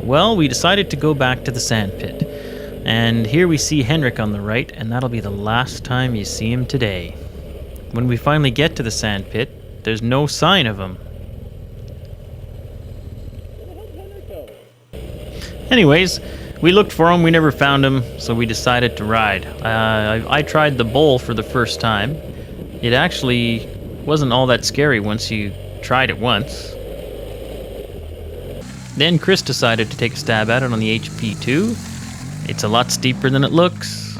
Well, we decided to go back to the Sandpit. And here we see Henrik on the right, and that'll be the last time you see him today. When we finally get to the Sandpit, there's no sign of him. Anyways, we looked for him, we never found him, so we decided to ride. I tried the bowl for the first time. It actually wasn't all that scary once you tried it once. Then Chris decided to take a stab at it on the HP2. It's a lot steeper than it looks.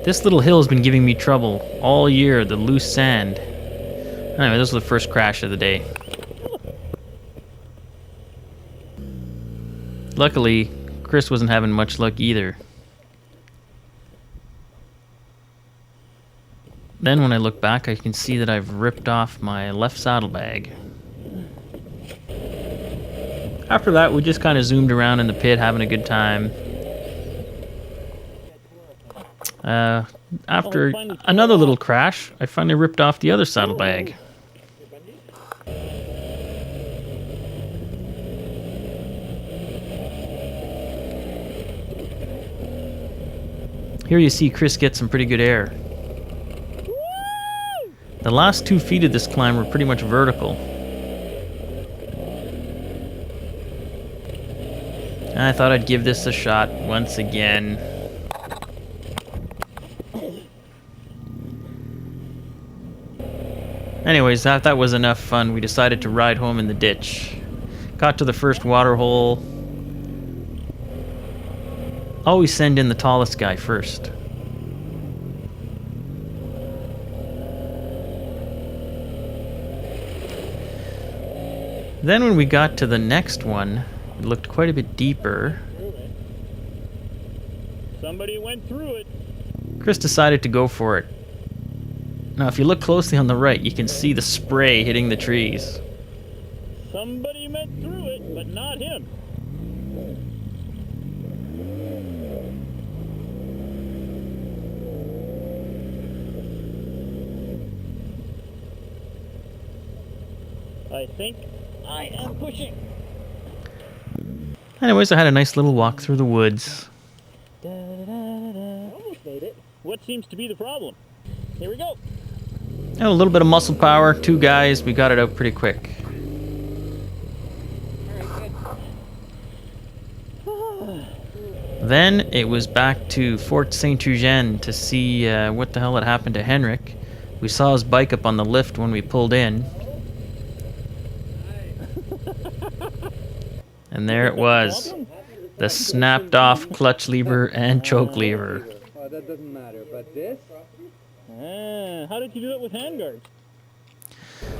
This little hill has been giving me trouble all year, the loose sand. Anyway, this was the first crash of the day. Luckily, Chris wasn't having much luck either. Then when I look back, I can see that I've ripped off my left saddlebag. After that, we just kind of zoomed around in the pit, having a good time. After another little crash, I finally ripped off the other saddlebag. Here you see Chris get some pretty good air. The last 2 feet of this climb were pretty much vertical. I thought I'd give this a shot once again. Anyways, that was enough fun. We decided to ride home in the ditch. Got to the first water hole. Always send in the tallest guy first. Then when we got to the next one, it looked quite a bit deeper. Somebody went through it. Chris decided to go for it. Now if you look closely on the right, you can see the spray hitting the trees. Somebody went through it, but not him. I think I am pushing. Anyways, I had a nice little walk through the woods. Almost made it. What seems to be the problem? Here we go. And a little bit of muscle power, 2 guys, we got it out pretty quick. Then it was back to Fort Saint Eugene to see what the hell had happened to Henrik. We saw his bike up on the lift when we pulled in. And there it was. The snapped off clutch lever and choke lever. Well, that doesn't matter, but this? How did you do it with handguards?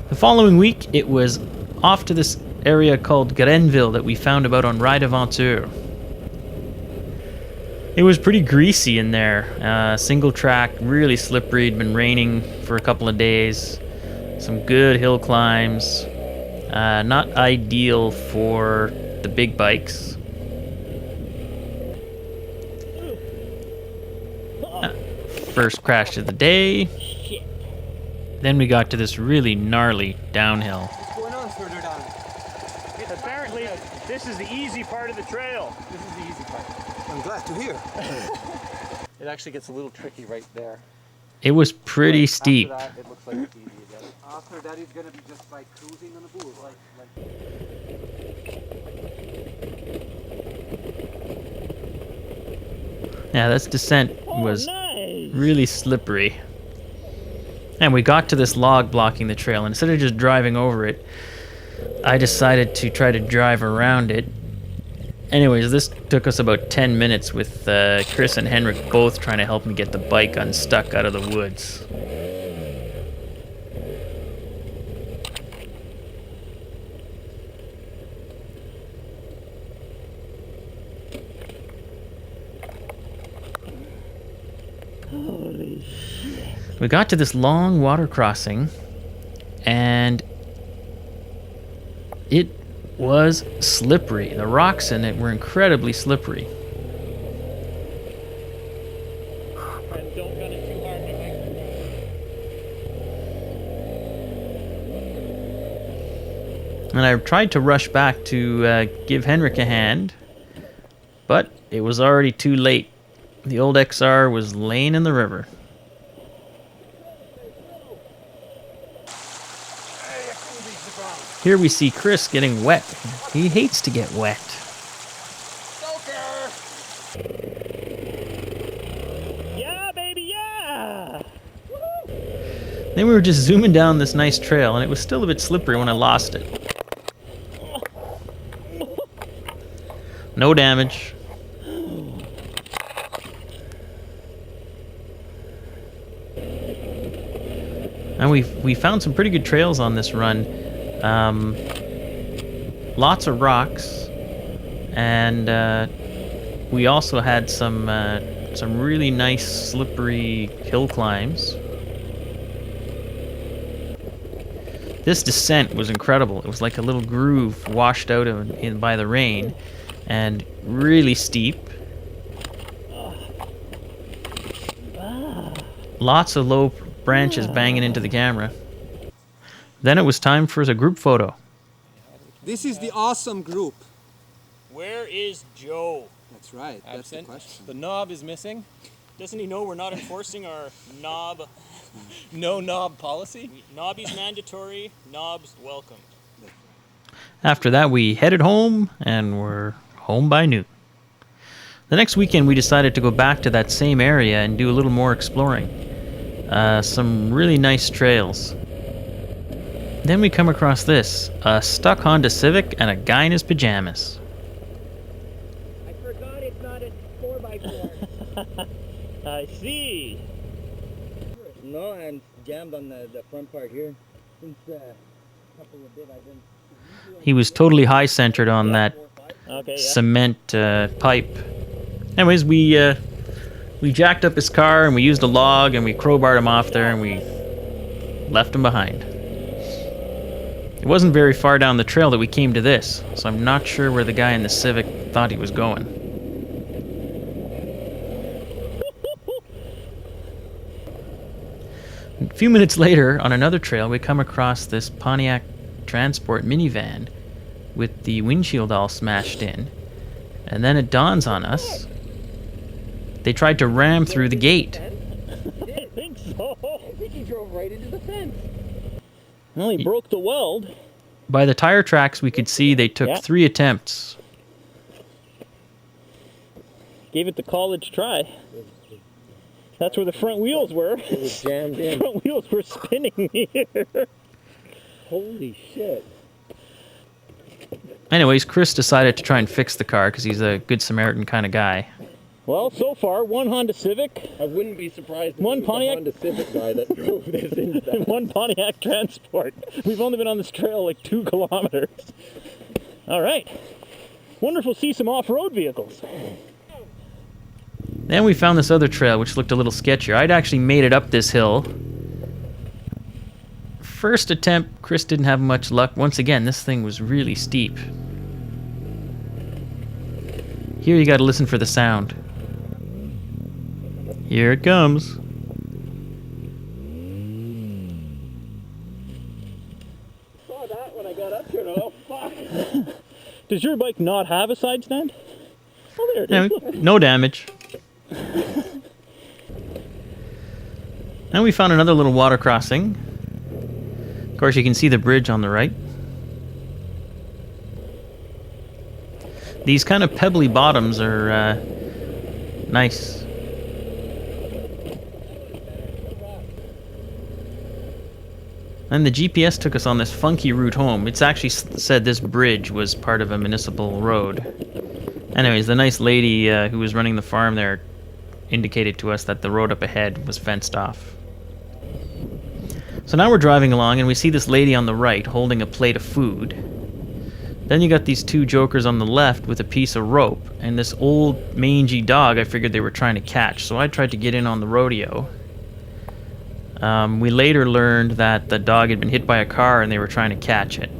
The following week, it was off to this area called Grenville that we found about on Ride Aventure. It was pretty greasy in there. Single track, really slippery. It'd been raining for a couple of days. Some good hill climbs. Not ideal for the big bikes. First crash of the day. Then we got to this really gnarly downhill. What's going on further down? Apparently, this is the easy part of the trail. This is the easy part. I'm glad to hear. It actually gets a little tricky right there. It was pretty steep. After that, it looks like it's easy again. After that, it's going to be just like cruising on the bull. Yeah, this descent was really slippery. And we got to this log blocking the trail, and instead of just driving over it, I decided to try to drive around it. Anyways, this took us about 10 minutes with Chris and Henrik both trying to help me get the bike unstuck out of the woods. Holy shit. We got to this long water crossing, and it was slippery. The rocks in it were incredibly slippery. And don't run it too hard, And I tried to rush back to give Henrik a hand, but it was already too late. The old XR was laying in the river. Here we see Chris getting wet. He hates to get wet. Yeah, baby, yeah! Then we were just zooming down this nice trail, and it was still a bit slippery when I lost it. No damage. And we found some pretty good trails on this run. Lots of rocks, and we also had some really nice slippery hill climbs. This descent was incredible. It was like a little groove washed out by the rain, and really steep. Lots of low branches banging into the camera. Then it was time for a group photo. This is the awesome group. Where is Joe? That's right. That's Absent. the question. The knob is missing. Doesn't he know we're not enforcing our knob? No knob policy. Knobby's mandatory, knobs welcome. After that, we headed home, and we're home by noon. The next weekend, we decided to go back to that same area and do a little more exploring. Some really nice trails. Then we come across this, a stuck Honda Civic and a guy in his pajamas. I forgot it's not a 4x4. I see. No, I'm jammed on the front part here. Since a couple of bit I've been... He was totally high-centered on that Okay, yeah. cement pipe. Anyways, we jacked up his car, and we used a log, and we crowbarred him off there, and we left him behind. It wasn't very far down the trail that we came to this, so I'm not sure where the guy in the Civic thought he was going. A few minutes later, on another trail, we come across this Pontiac Transport minivan with the windshield all smashed in. And then it dawns on us, they tried to ram through the gate. I think so. I think he drove right into the fence. Well, he broke the weld. By the tire tracks, we could see they took Yeah. 3 attempts. Gave it the college try. That's where the front wheels were. It was jammed The in. front wheels were spinning here. Holy shit. Anyways, Chris decided to try and fix the car because he's a good Samaritan kind of guy. Well, so far, one Honda Civic, I wouldn't be surprised if One it was Pontiac- the Honda Civic guy that drove this into that. one Pontiac Transport. We've only been on this trail like 2 kilometers. All right. Wonderful to see some off-road vehicles. Then we found this other trail, which looked a little sketchier. I'd actually made it up this hill. First attempt, Chris didn't have much luck. Once again, this thing was really steep. Here you gotta listen for the sound. Here it comes. Saw that when I got up here. And oh, fuck. Does your bike not have a side stand? Oh, there it is. Yeah, no damage. Then we found another little water crossing. Of course, you can see the bridge on the right. These kind of pebbly bottoms are nice. And the GPS took us on this funky route home. It's actually said this bridge was part of a municipal road. Anyways, the nice lady who was running the farm there indicated to us that the road up ahead was fenced off. So now we're driving along and we see this lady on the right holding a plate of food. Then you got these 2 jokers on the left with a piece of rope, and this old mangy dog I figured they were trying to catch, so I tried to get in on the rodeo. We later learned that the dog had been hit by a car and they were trying to catch it.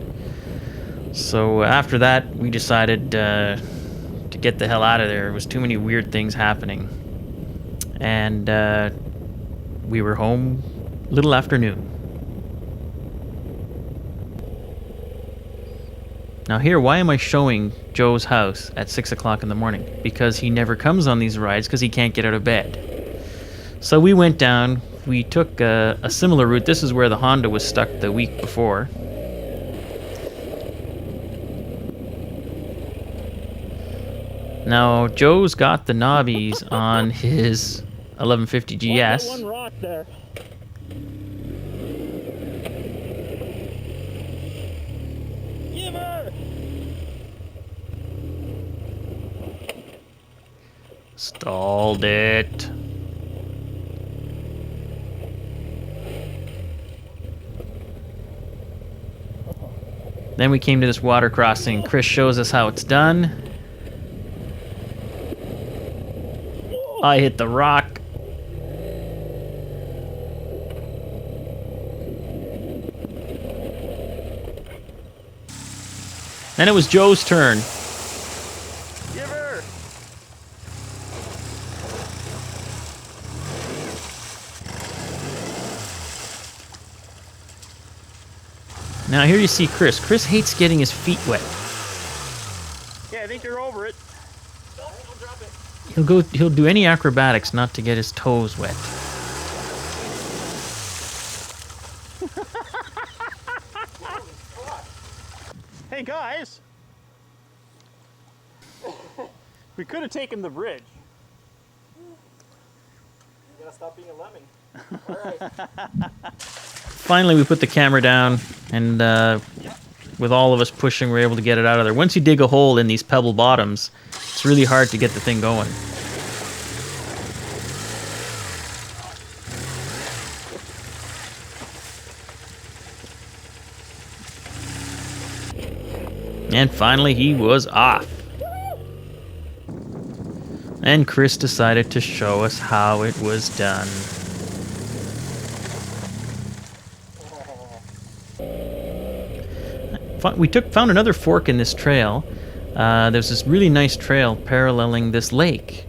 So after that, we decided to get the hell out of there. There was too many weird things happening. And we were home a little after noon. Now here, why am I showing Joe's house at 6 o'clock in the morning? Because he never comes on these rides because he can't get out of bed. So we went down, we took a similar route. This is where the Honda was stuck the week before. Now, Joe's got the knobbies on his 1150 GS. One rock there. Give her! Stalled it. Then we came to this water crossing. Chris shows us how it's done. I hit the rock. Then it was Joe's turn. Give her! Now here you see Chris. Chris hates getting his feet wet. Yeah, I think you're over it. He'll do any acrobatics not to get his toes wet. Hey guys! We could have taken the bridge. You gotta stop being a lemming. Finally, we put the camera down, and with all of us pushing, we're able to get it out of there. Once you dig a hole in these pebble bottoms, it's really hard to get the thing going. And finally, he was off. And Chris decided to show us how it was done. We found another fork in this trail. There's this really nice trail paralleling this lake.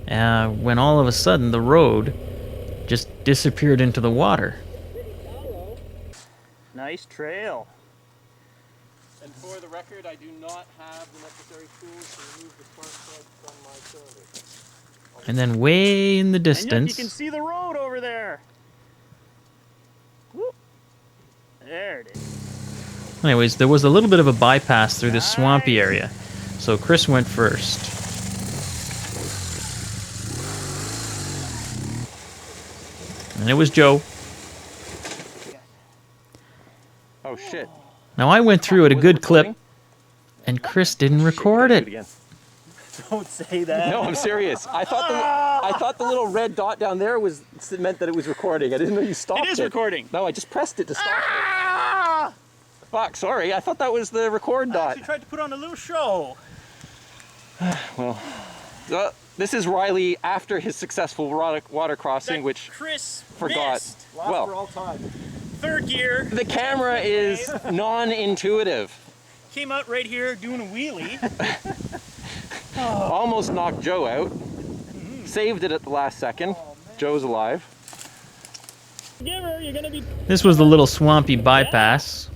When all of a sudden the road just disappeared into the water. Nice trail. And for the record, I do not have the necessary tools to remove the spark plug from my cylinder. And then way in the And yet distance, you can see the road over there. Whoop. There it is. anyways, there was a little bit of a bypass through this swampy area. So Chris went first. And it was Joe. Oh shit. Now I went through at a Was it good clip, recording? and Chris didn't record it. Again. Don't say that. No, I'm serious. I thought the little red dot down there meant that it was recording. I didn't know you stopped it. It is recording. No, I just pressed it to stop Ah! it. Fuck, sorry. I thought that was the record I dot. actually tried to put on a little show. Well, this is Riley after his successful water crossing, That which Chris forgot. missed. Last for Well, all time. Third gear. the camera is non-intuitive. Came out right here doing a wheelie. Almost knocked Joe out. Saved it at the last second. Joe's alive. Give her, you're gonna be. This was the little swampy bypass.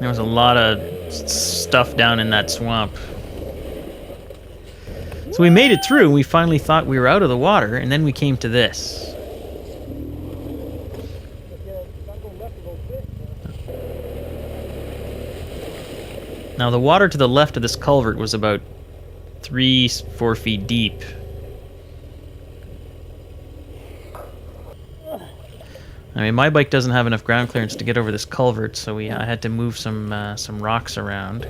There was a lot of stuff down in that swamp. So we made it through, and we finally thought we were out of the water, and then we came to this. Now the water to the left of this culvert was about 3-4 feet deep. I mean, my bike doesn't have enough ground clearance to get over this culvert, so I had to move some rocks around.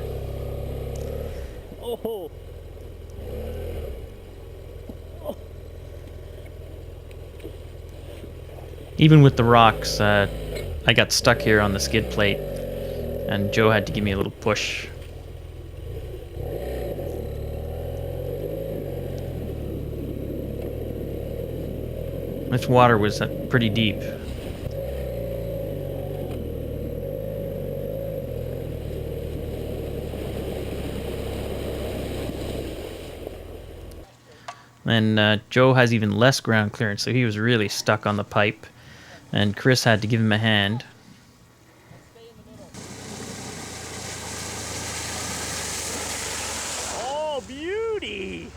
Oh. Even with the rocks, I got stuck here on the skid plate, and Joe had to give me a little push. This water was pretty deep. And Joe has even less ground clearance, so he was really stuck on the pipe. And Chris had to give him a hand. Oh, beauty!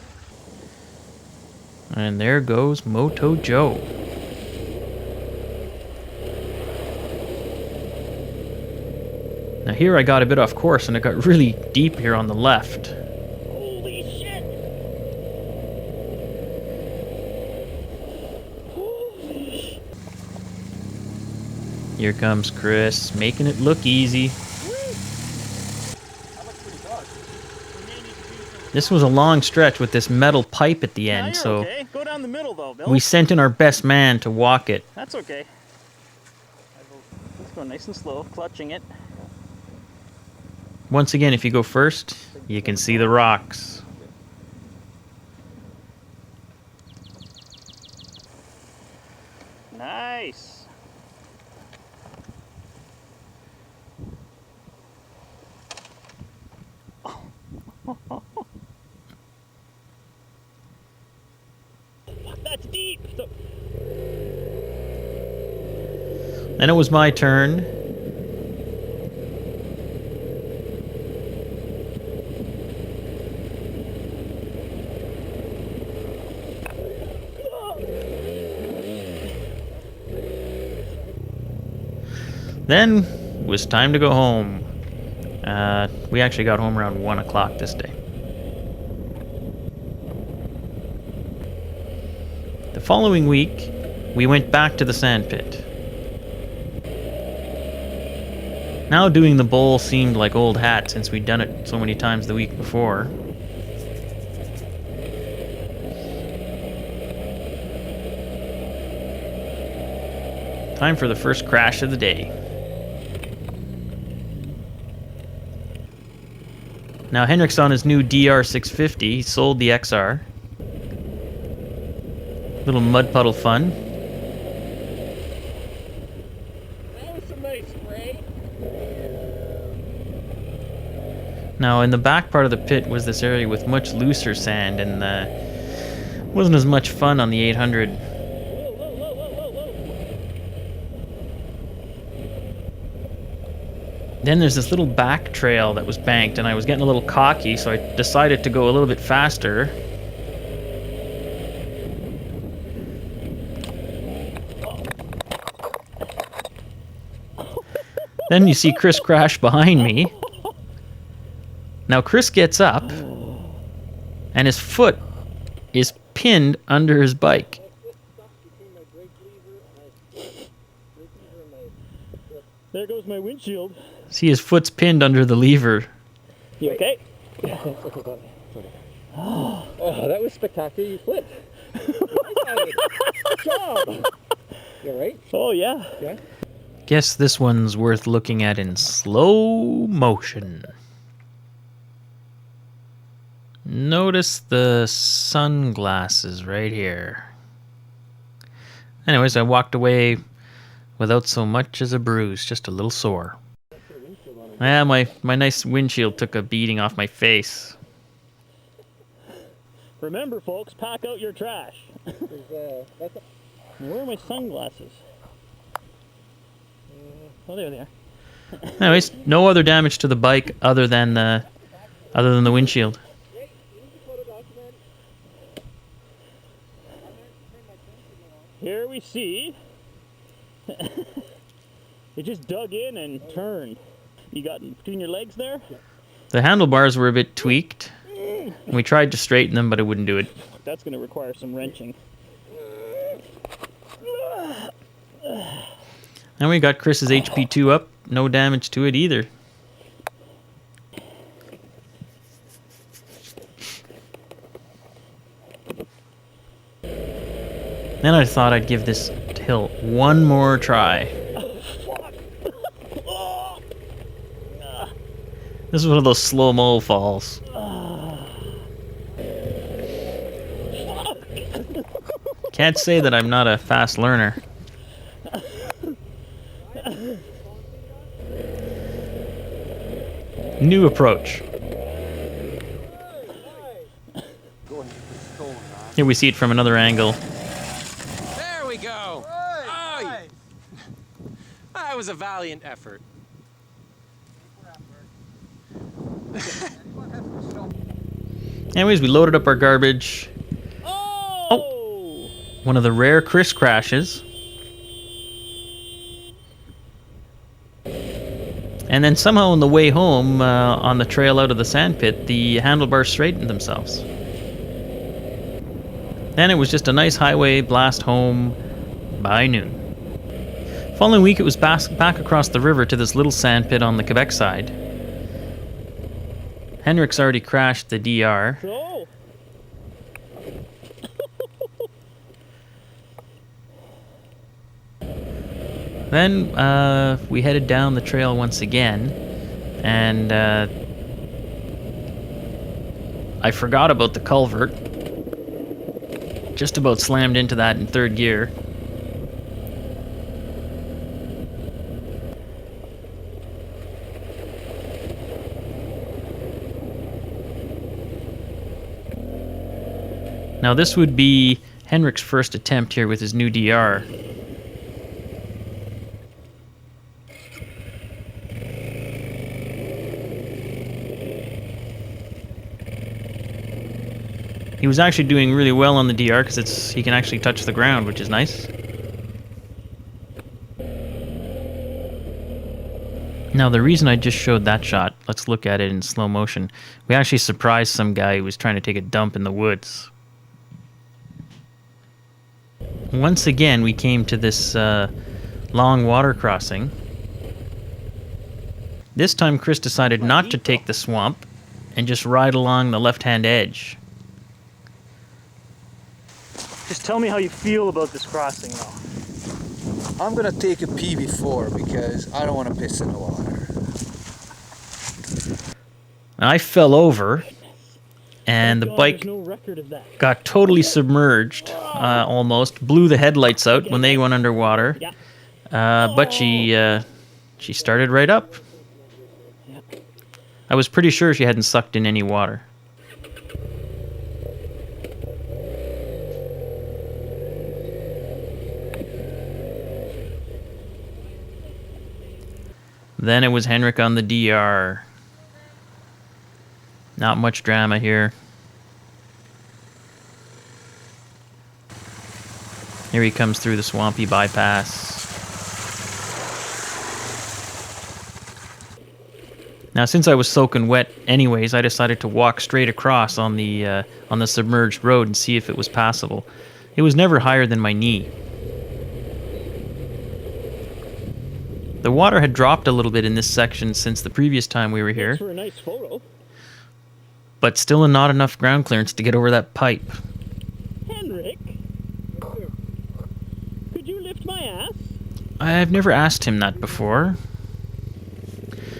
And there goes Moto Joe. Now here I got a bit off course and it got really deep here on the left. Holy shit! Here comes Chris, making it look easy. This was a long stretch with this metal pipe at the end, so okay. Go down the middle though, Bill. we sent in our best man to walk it. That's okay. Let's go nice and slow, clutching it. Once again, if you go first, you can see the rocks. Nice. That's deep. Then it was my turn. Then it was time to go home. We actually got home around 1 o'clock this day. The following week, we went back to the Sandpit. Now doing the bowl seemed like old hat since we'd done it so many times the week before. Time for the first crash of the day. Now Henrik's on his new DR650. He sold the XR. Little mud puddle fun. That was some nice spray. Now in the back part of the pit was this area with much looser sand and wasn't as much fun on the 800. Then there's this little back trail that was banked and I was getting a little cocky, so I decided to go a little bit faster. Then you see Chris crash behind me. Now Chris gets up and his foot is pinned under his bike. There goes my windshield. See, his foot's pinned under the lever. You okay? Oh, that was spectacular. You flipped. Good job. You all right? Oh yeah. Yeah. Guess this one's worth looking at in slow motion. Notice the sunglasses right here. Anyways, I walked away without so much as a bruise, just a little sore. Yeah, my nice windshield took a beating off my face. Remember, folks, pack out your trash. Where are my sunglasses? Oh, there they are. Anyways, no other damage to the bike other than the windshield. Here we see. It just dug in and turned. You got between your legs there? The handlebars were a bit tweaked. We tried to straighten them, but it wouldn't do it. That's going to require some wrenching. And we got Chris's HP2 up. No damage to it either. Then I thought I'd give this hill one more try. This is one of those slow-mo falls. Can't say that I'm not a fast learner. New approach. Here we see it from another angle. There we go. Oh, That was a valiant effort. Anyways, we loaded up our garbage. Oh! One of the rare Chris crashes. And then somehow on the way home, on the trail out of the sandpit, the handlebars straightened themselves. Then it was just a nice highway blast home by noon. Following week, it was back across the river to this little sandpit on the Quebec side. Henrik's already crashed the DR. So? Then we headed down the trail once again, and I forgot about the culvert. Just about slammed into that in third gear. Now this would be Henrik's first attempt here with his new DR. He was actually doing really well on the DR because he can actually touch the ground, which is nice. Now the reason I just showed that shot, let's look at it in slow motion. We actually surprised some guy who was trying to take a dump in the woods. Once again, we came to this long water crossing. This time Chris decided not to take the swamp and just ride along the left-hand edge. Just tell me how you feel about this crossing, though. I'm gonna take a pee before because I don't want to piss in the water. I fell over, and the bike There's no record of that. got totally submerged, almost. Blew the headlights out when they went underwater. Yeah. But she started right up. Yeah. I was pretty sure she hadn't sucked in any water. Then it was Henrik on the DR. Not much drama here. Here he comes through the swampy bypass. Now, since I was soaking wet anyways, I decided to walk straight across on the submerged road and see if it was passable. It was never higher than my knee. The water had dropped a little bit in this section since the previous time we were here, For a nice photo. but still not enough ground clearance to get over that pipe. Henrik, could you lift my ass? I've never asked him that before.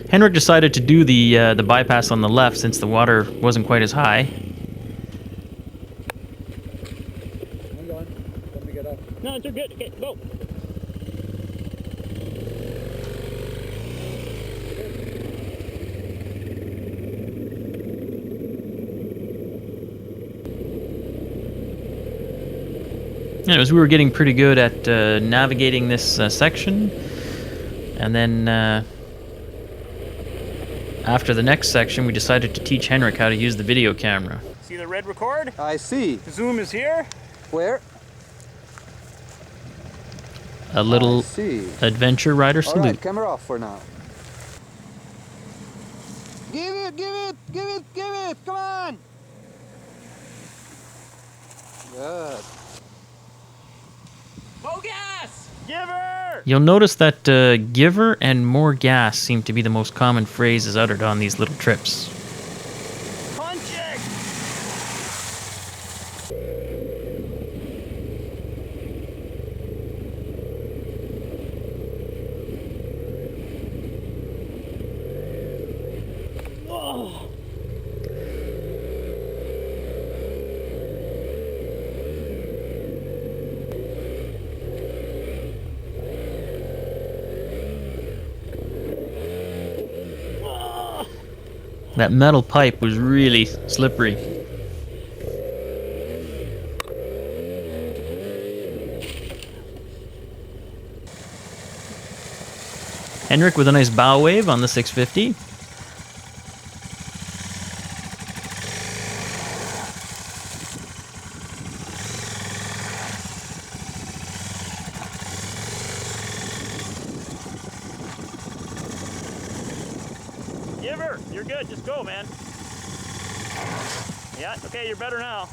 Henrik decided to do the bypass on the left since the water wasn't quite as high. Hang on, let me get up. No, it's good. Okay, go. Anyways, we were getting pretty good at navigating this section, and then after the next section, we decided to teach Henrik how to use the video camera. See the red record? I see. Zoom is here. Where? A little I see. adventure rider All salute. right, camera off for now. Give it, give it, give it, give it. Come on. Good. More gas! Give her! You'll notice that giver and more gas seem to be the most common phrases uttered on these little trips. Punch it! Oh. That metal pipe was really slippery. Henrik with a nice bow wave on the 650. Give her. You're good. Just go, man. Yeah, okay, you're better now.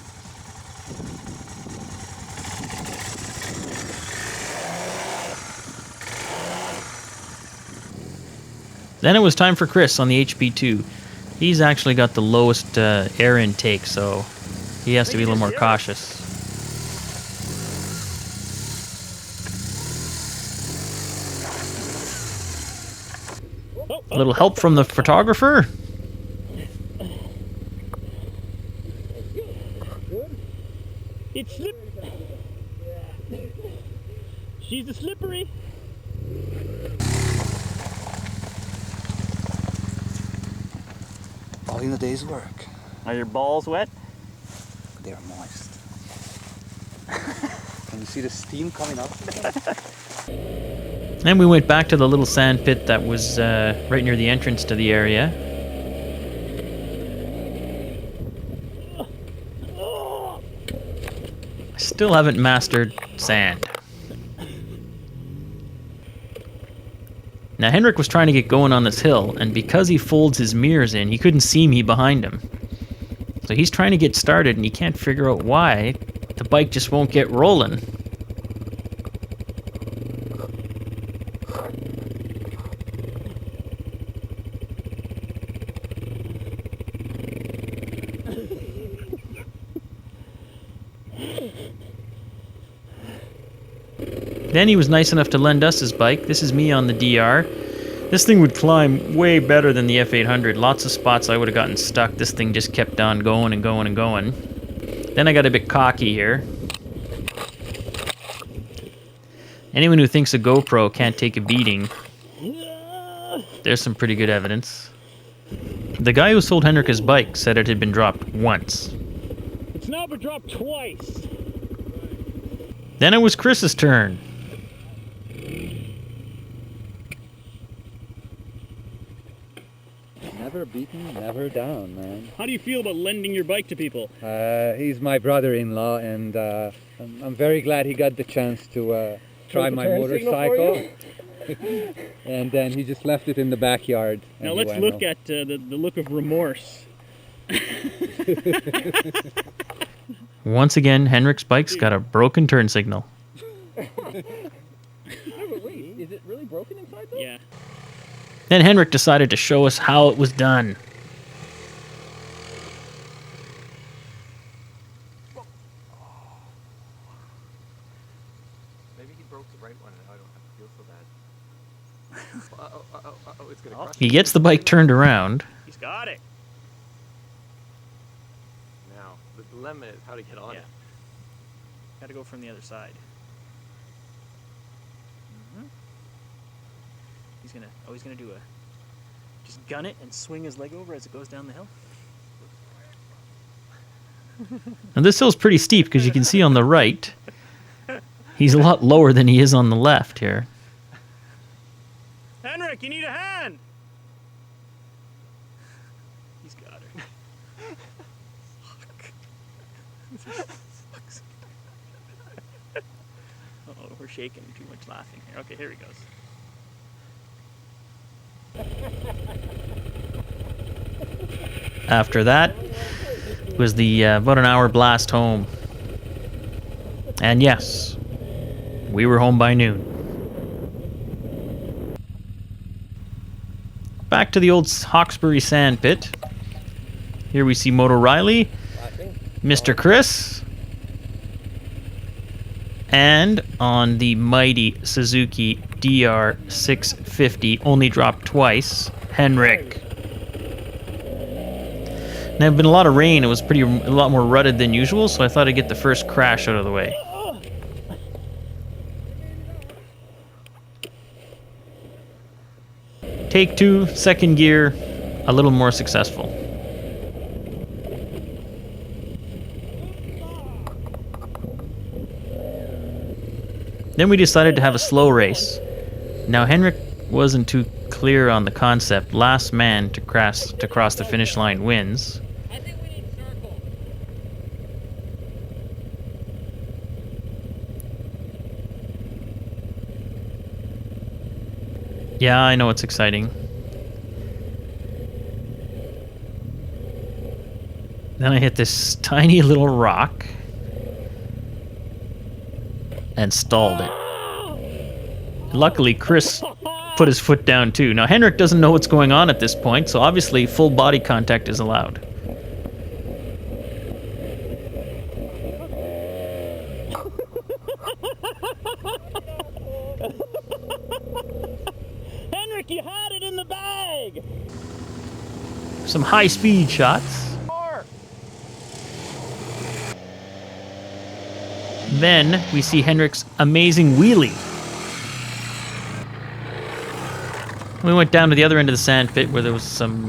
Then it was time for Chris on the HP2. He's actually got the lowest air intake, so he has to be a little more cautious. A little help from the photographer. It's slip. She's a slippery. All in a day's work. Are your balls wet? They're moist. Can you see the steam coming up? And we went back to the little sand pit that was right near the entrance to the area. Still haven't mastered sand. Now Henrik was trying to get going on this hill, and because he folds his mirrors in, he couldn't see me behind him. So he's trying to get started, and he can't figure out why the bike just won't get rolling. Then he was nice enough to lend us his bike. This is me on the DR. This thing would climb way better than the F800. Lots of spots I would have gotten stuck. This thing just kept on going and going and going. Then I got a bit cocky here. Anyone who thinks a GoPro can't take a beating, there's some pretty good evidence. The guy who sold Henrik his bike said it had been dropped once. It's now been dropped twice. Then it was Chris's turn. Never beaten, never down, man. How do you feel about lending your bike to people? He's my brother-in-law, and I'm very glad he got the chance to try my motorcycle. And then he just left it in the backyard. Now let's look at the look of remorse. Once again, Henrik's bike's got a broken turn signal. Wait, is it really broken inside though? Yeah. Then Henrik decided to show us how it was done. Maybe he broke the right one and I don't have to feel so bad. It's gonna crush. He gets the bike turned around. He's got it. Now, the dilemma is how to get on it. Got to go from the other side. He's gonna do just gun it and swing his leg over as it goes down the hill. Now this hill's pretty steep because you can see on the right, he's a lot lower than he is on the left here. Henrik, you need a hand. He's got her. Oh, we're shaking too much laughing here. Okay, here he goes. After that was the about an hour blast home. And yes, we were home by noon. Back to the old Hawkesbury sand pit. Here we see Moto Riley, Mr. Chris, and on the mighty Suzuki DR650, only dropped twice, Henrik. Now, there'd been a lot of rain. It was a lot more rutted than usual, so I thought I'd get the first crash out of the way. Take two, second gear, a little more successful. Then we decided to have a slow race. Now Henrik wasn't too clear on the concept. Last man to cross the finish line wins. I think we need circle. Yeah, I know it's exciting. Then I hit this tiny little rock and stalled it. Luckily, Chris put his foot down too. Now, Henrik doesn't know what's going on at this point, so obviously full body contact is allowed. Henrik, you had it in the bag! Some high-speed shots. Then we see Henrik's amazing wheelie. We went down to the other end of the sandpit where there was some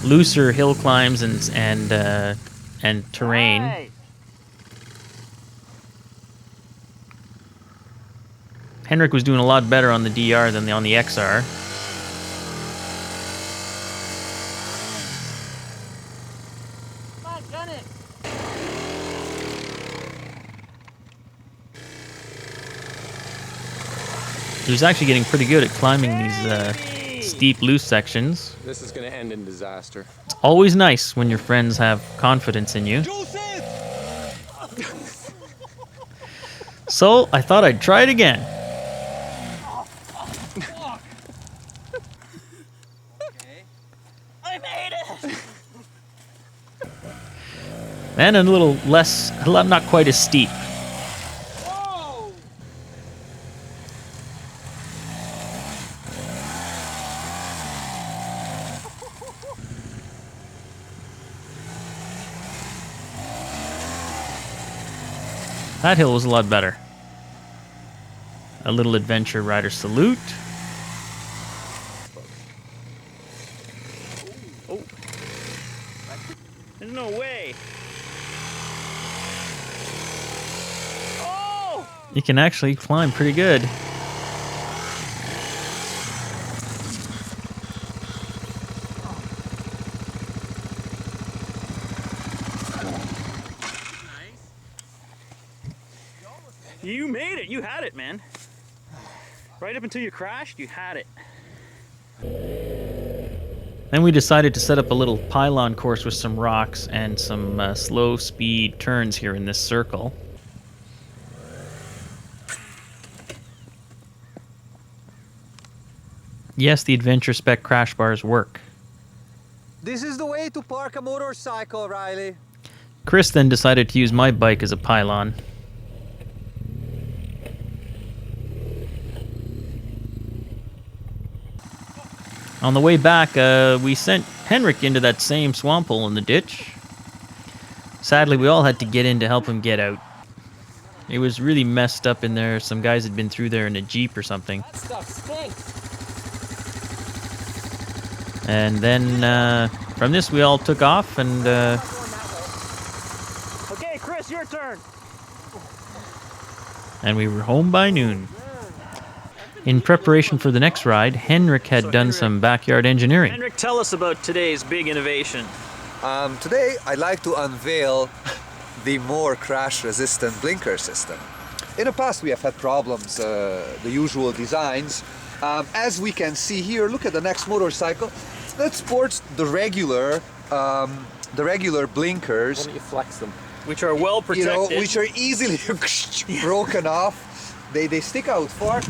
looser hill climbs and terrain. Right. Henrik was doing a lot better on the DR than on the XR. Come on, gun it! He was actually getting pretty good at climbing these steep, loose sections. This is going to end in disaster. It's always nice when your friends have confidence in you. So I thought I'd try it again. I made it! And a little less, not quite as steep. That hill was a lot better. A little adventure rider salute. Oh. There's no way. Oh! You can actually climb pretty good. You made it. You had it, man. Right up until you crashed, you had it. Then we decided to set up a little pylon course with some rocks and some slow speed turns here in this circle. Yes, the adventure spec crash bars work. This is the way to park a motorcycle, Riley. Chris then decided to use my bike as a pylon. On the way back, we sent Henrik into that same swamp hole in the ditch. Sadly, we all had to get in to help him get out. It was really messed up in there. Some guys had been through there in a Jeep or something. That stuff stinks. And then from this, we all took off and... Okay, Chris, your turn. and we were home by noon. In preparation for the next ride, Henrik had done some backyard engineering. Henrik, tell us about today's big innovation. Today I'd like to unveil the more crash-resistant blinker system. In the past we have had problems, the usual designs. As we can see here, look at the next motorcycle that sports the regular blinkers. Why don't you flex them? Which are well protected. You know, which are easily broken off. They stick out far,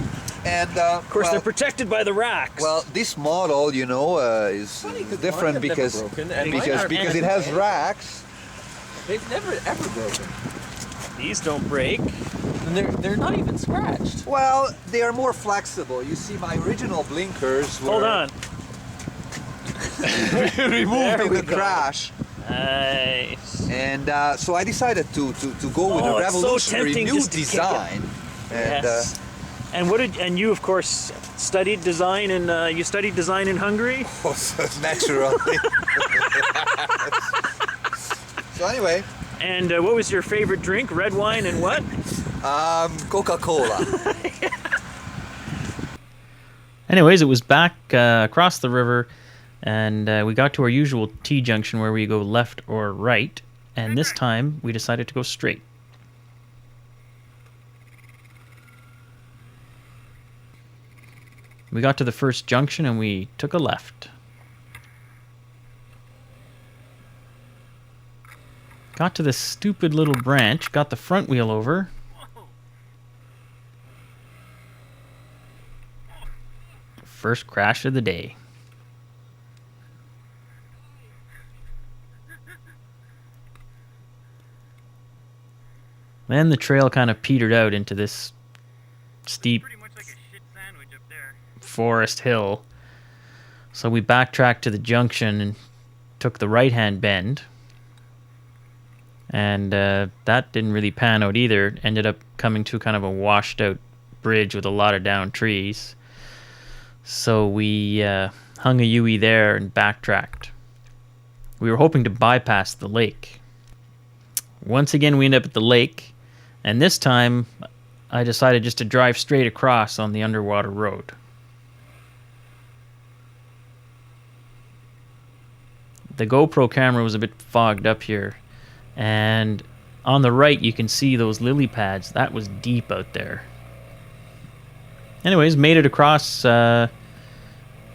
and of course, they're protected by the racks. well, this model, you know, is different because it has racks. They've never ever broken. These don't break. And they're not even scratched. Well, they are more flexible. You see, my original blinkers were Hold on. removed in the crash. Nice. And so I decided to go with Oh, a it's so revolutionary tempting new just to kick it. design. And Yes. And you of course studied design in Hungary? naturally. So anyway, And what was your favorite drink? Red wine and what? Coca-Cola. Anyways, it was back across the river, and we got to our usual T-junction where we go left or right, and this time we decided to go straight. We got to the first junction and we took a left. Got to this stupid little branch, got the front wheel over. First crash of the day. Then the trail kind of petered out into this steep forest hill. So we backtracked to the junction and took the right-hand bend. And that didn't really pan out either. Ended up coming to kind of a washed out bridge with a lot of down trees. So we hung a U-E there and backtracked. We were hoping to bypass the lake. Once again we ended up at the lake, and this time I decided just to drive straight across on the underwater road. The GoPro camera was a bit fogged up here, and on the right you can see those lily pads. That was deep out there. Anyways, made it across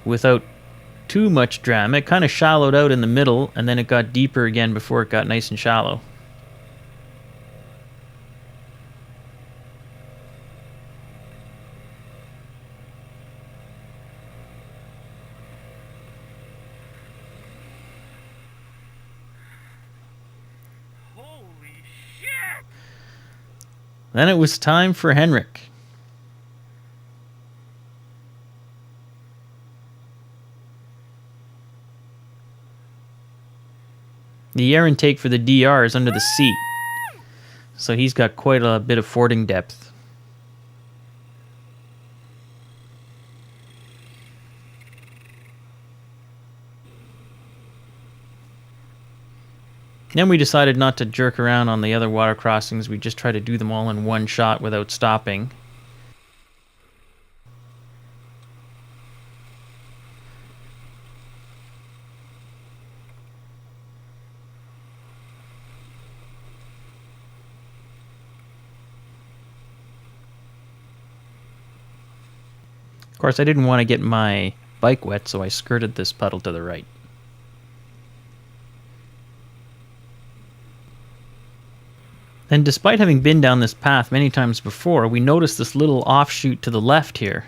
without too much drama. It kind of shallowed out in the middle, and then it got deeper again before it got nice and shallow. Then it was time for Henrik. The air intake for the DR is under the seat, so he's got quite a bit of fording depth. Then we decided not to jerk around on the other water crossings. We just try to do them all in one shot without stopping. Of course, I didn't want to get my bike wet, so I skirted this puddle to the right. And despite having been down this path many times before, we noticed this little offshoot to the left here.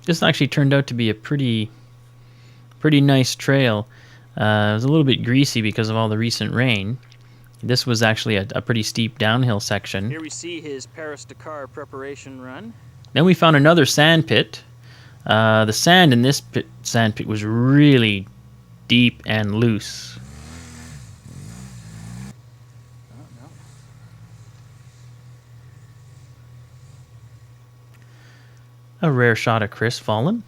This actually turned out to be a pretty nice trail. It was a little bit greasy because of all the recent rain. This was actually a pretty steep downhill section. Here we see his Paris-Dakar preparation run. Then we found another sand pit. The sand in this sand pit was really deep and loose. A rare shot of Chris falling.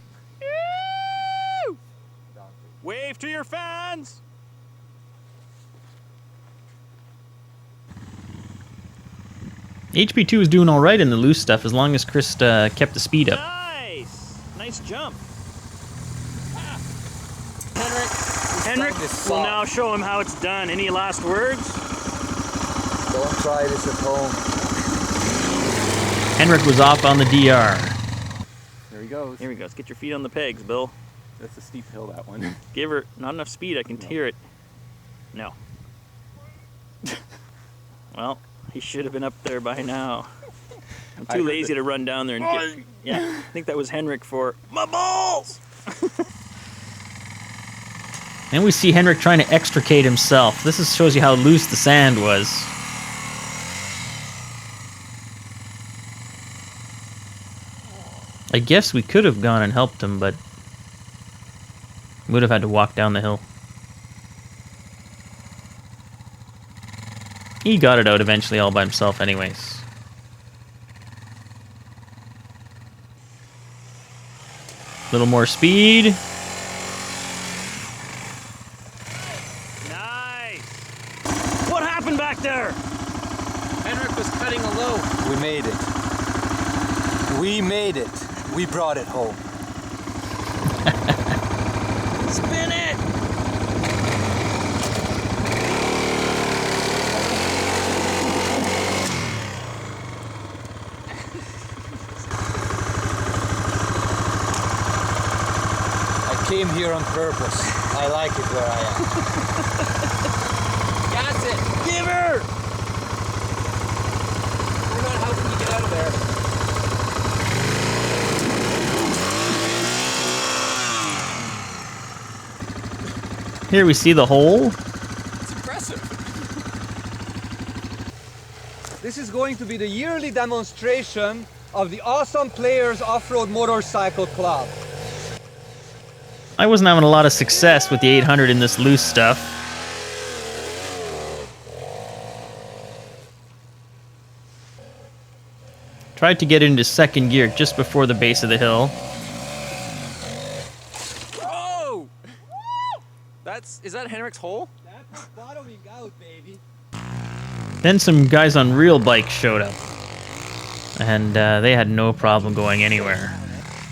Wave to your fans! HP2 was doing all right in the loose stuff as long as Chris kept the speed up. Nice! Nice jump. Henrik We'll now show him how it's done. Any last words? Don't try this at home. Henrik was off on the DR. There he goes. Here we go. Let's get your feet on the pegs, Bill. That's a steep hill, that one. Give her not enough speed. I can hear it. No. Well, he should have been up there by now. I'm too lazy to run down there and get... Yeah, I think that was Henrik for my balls! And we see Henrik trying to extricate himself. This shows you how loose the sand was. I guess we could have gone and helped him, but would have had to walk down the hill. He got it out eventually all by himself anyways. little more speed. Nice. What happened back there? Henrik was cutting a low. We made it. We made it. We brought it home. Spin it. I came here on purpose. I like it where I am. Gas it. Give her. We're not helping you get out of there. Here we see the hole. It's impressive. This is going to be the yearly demonstration of the Awesome Players Off-Road Motorcycle Club. I wasn't having a lot of success with the 800 in this loose stuff. Tried to get into second gear just before the base of the hill. Oh! Is that Henrik's hole? That's bottoming out, baby. Then some guys on real bikes showed up. And they had no problem going anywhere.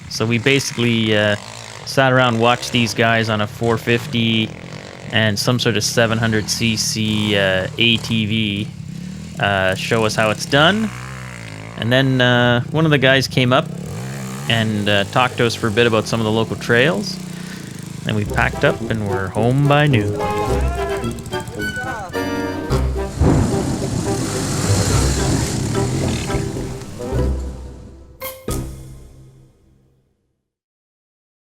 So we basically sat around, watched these guys on a 450 and some sort of 700cc ATV show us how it's done. And then one of the guys came up and talked to us for a bit about some of the local trails. Then we packed up and we're home by noon.